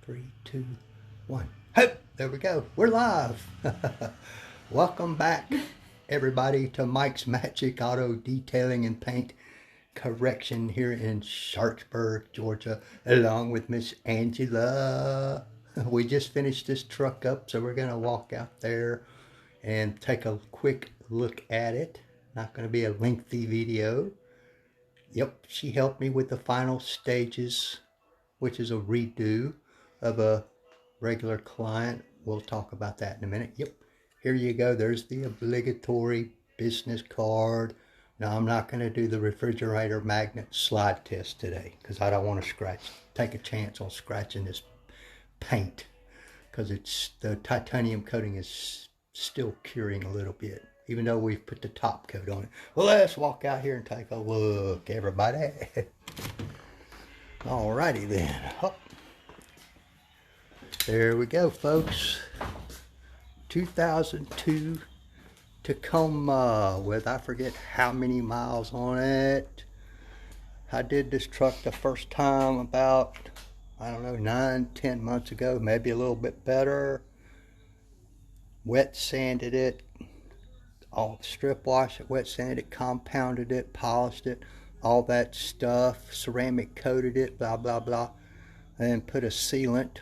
3, 2, 1. Hope! There we go. We're live. Welcome back, everybody, to Mike's Magic Auto Detailing and Paint Correction here in Sharpsburg, Georgia, along with Miss Angela. We just finished this truck up, so we're going to walk out there and take a quick look at it. Not going to be a lengthy video. Yep, she helped me with the final stages, which is a redo of a regular client. We'll talk about that in a minute. Yep, here you go. There's the obligatory business card. Now, I'm not going to do the refrigerator magnet slide test today because I don't want to take a chance on scratching this paint because the titanium coating is still curing a little bit, even though we've put the top coat on it. Well, let's walk out here and take a look, everybody. Alrighty then. Oh. There we go, folks. 2002 Tacoma with I forget how many miles on it. I did this truck the first time about, I don't know, 9-10 months ago, maybe a little bit better. Wet sanded it, all strip wash it, wet sanded it, compounded it, polished it, all that stuff, ceramic coated it, blah blah blah, and put a sealant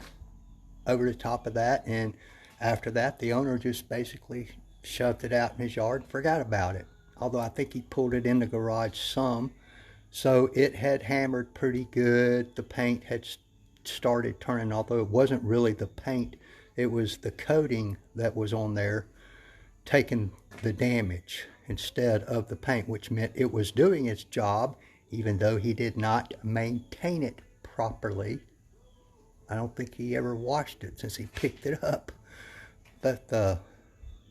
over the top of that. And after that, the owner just basically shoved it out in his yard and forgot about it, although I think he pulled it in the garage some. So it had hammered pretty good. The paint had started turning, although it wasn't really the paint, it was the coating that was on there taking the damage instead of the paint, which meant it was doing its job, even though he did not maintain it properly. I don't think he ever washed it since he picked it up. But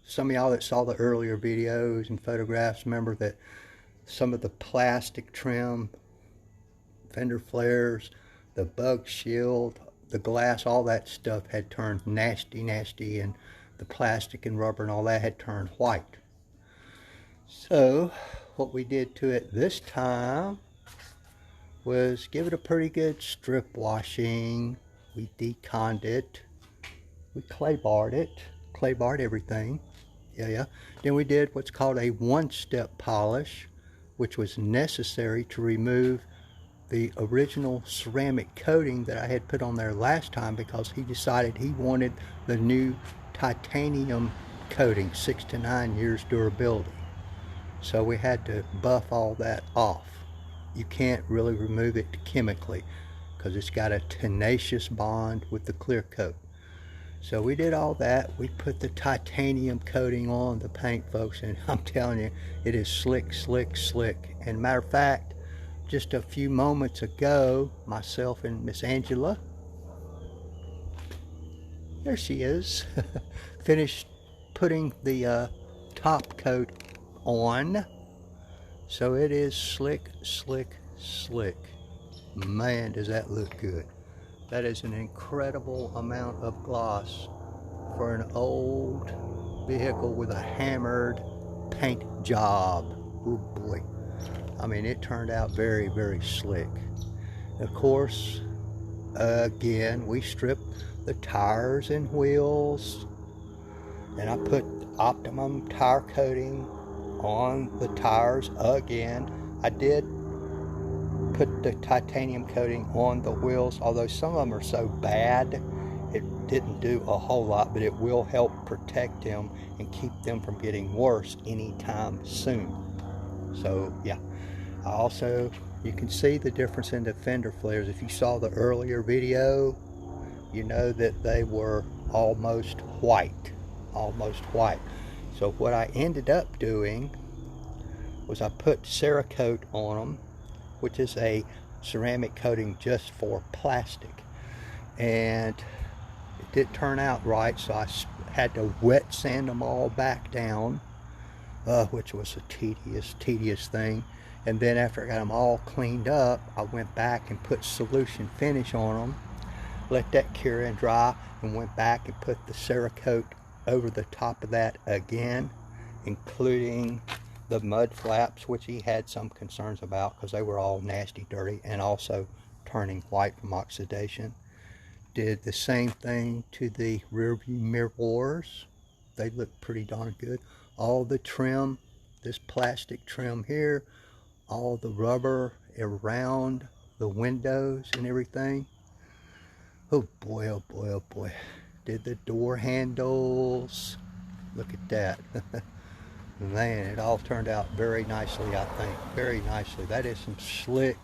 some of y'all that saw the earlier videos and photographs remember that some of the plastic trim, fender flares, the bug shield, the glass, all that stuff had turned nasty, and the plastic and rubber and all that had turned white. So what we did to it this time was give it a pretty good strip washing. We deconned it, we clay barred everything, yeah. Then we did what's called a one-step polish, which was necessary to remove the original ceramic coating that I had put on there last time, because he decided he wanted the new titanium coating, 6 to 9 years durability. So we had to buff all that off. You can't really remove it chemically because it's got a tenacious bond with the clear coat. So we did all that. We put the titanium coating on the paint, folks, and I'm telling you, it is slick. And matter of fact, just a few moments ago, myself and Miss Angela, there she is, finished putting the top coat on. So it is slick. Man, does that look good. That is an incredible amount of gloss for an old vehicle with a hammered paint job. Oh boy. I mean, it turned out very slick. Of course, again, we stripped the tires and wheels, and I put optimum tire coating on the tires again. I did put the titanium coating on the wheels, although some of them are so bad it didn't do a whole lot, but it will help protect them and keep them from getting worse anytime soon. So yeah, also you can see the difference in the fender flares. If you saw the earlier video, you know that they were almost white. So what I ended up doing was I put Ceralote on them, which is a ceramic coating just for plastic, and it didn't turn out right, so I had to wet sand them all back down, which was a tedious thing. And then after I got them all cleaned up, I went back and put solution finish on them, let that cure and dry, and went back and put the Ceralote over the top of that again, including the mud flaps, which he had some concerns about because they were all nasty, dirty, and also turning white from oxidation. Did the same thing to the rear view mirrors. They look pretty darn good. All the trim, this plastic trim here, all the rubber around the windows and everything. Oh boy, oh boy, oh boy. Did the door handles. Look at that. Man, it all turned out very nicely, I think. Very nicely. That is some slick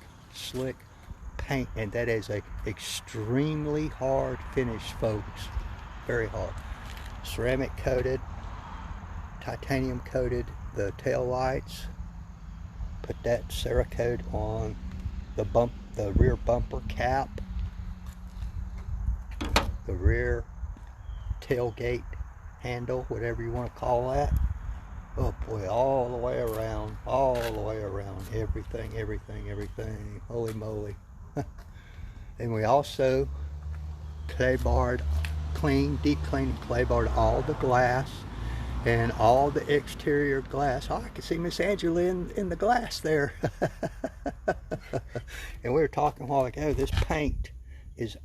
paint, and that is a extremely hard finish, folks. Very hard. Ceramic coated, titanium coated the tail lights. Put that Ceralote on the rear bumper cap, the rear tailgate handle, whatever you want to call that. Oh boy, all the way around, everything. Holy moly. And we also deep cleaned and clay barred all the glass and all the exterior glass. Oh, I can see Miss Angela in the glass there. And we were talking a while ago, this paint is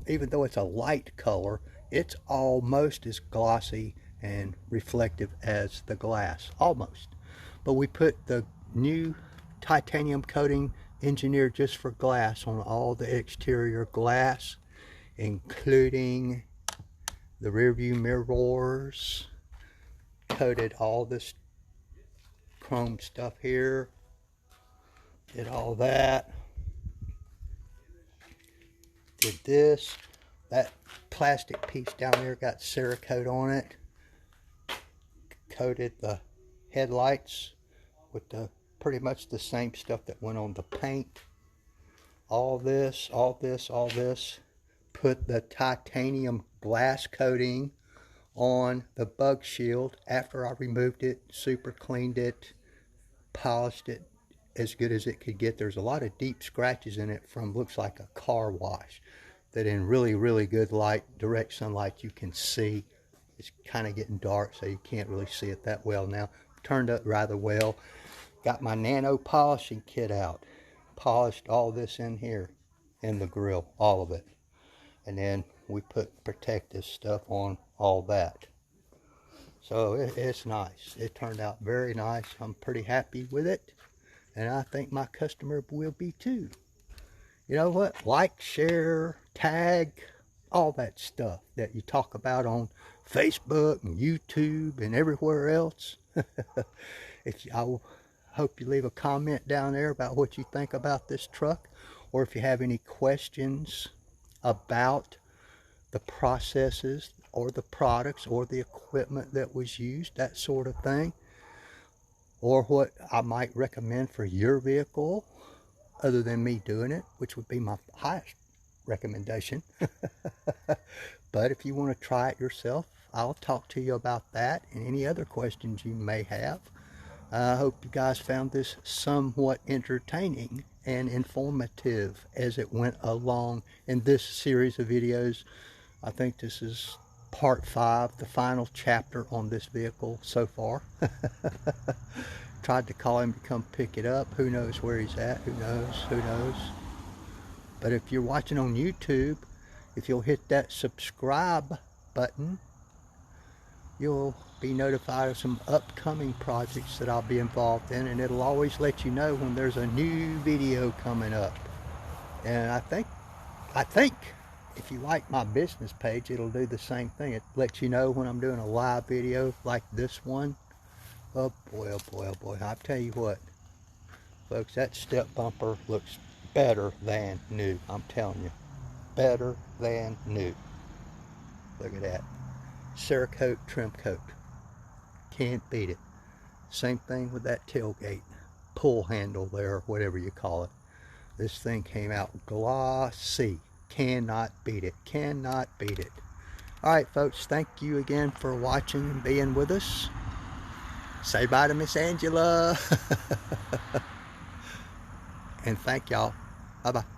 even though it's a light color, it's almost as glossy and reflective as the glass, almost. But we put the new titanium coating engineered just for glass on all the exterior glass, including the rear view mirrors. Coated all this chrome stuff here, did all that, did this. That plastic piece down there got Ceralote on it. Coated the headlights with pretty much the same stuff that went on the paint. All this. Put the titanium glass coating on the bug shield after I removed it, super cleaned it, polished it as good as it could get. There's a lot of deep scratches in it from, looks like a car wash, that in really good light, direct sunlight, you can see. It's kind of getting dark, so you can't really see it that well now. Turned up rather well. Got my nano polishing kit out. Polished all this in here, in the grill, all of it. And then we put protective stuff on all that. So it's nice. It turned out very nice. I'm pretty happy with it. And I think my customer will be too. You know what? Like, share, tag, all that stuff that you talk about on Facebook and YouTube and everywhere else. I hope you leave a comment down there about what you think about this truck, or if you have any questions about the processes or the products or the equipment that was used, that sort of thing, or what I might recommend for your vehicle other than me doing it, which would be my highest recommendation. But if you want to try it yourself, I'll talk to you about that and any other questions you may have. I hope you guys found this somewhat entertaining and informative as it went along in this series of videos. I think this is part 5, the final chapter on this vehicle so far. Tried to call him to come pick it up. Who knows where he's at? Who knows? But if you're watching on YouTube, if you'll hit that subscribe button, you'll be notified of some upcoming projects that I'll be involved in, and it'll always let you know when there's a new video coming up. And I think if you like my business page, it'll do the same thing. It lets you know when I'm doing a live video like this one. Oh boy, oh boy, oh boy. I'll tell you what, folks, that step bumper looks better than new. I'm telling you, better than new. Look at that. Ceralote Trim Coat. Can't beat it. Same thing with that tailgate pull handle there, whatever you call it. This thing came out glossy. Cannot beat it. Cannot beat it. Alright folks, thank you again for watching and being with us. Say bye to Miss Angela. And thank y'all. Bye bye.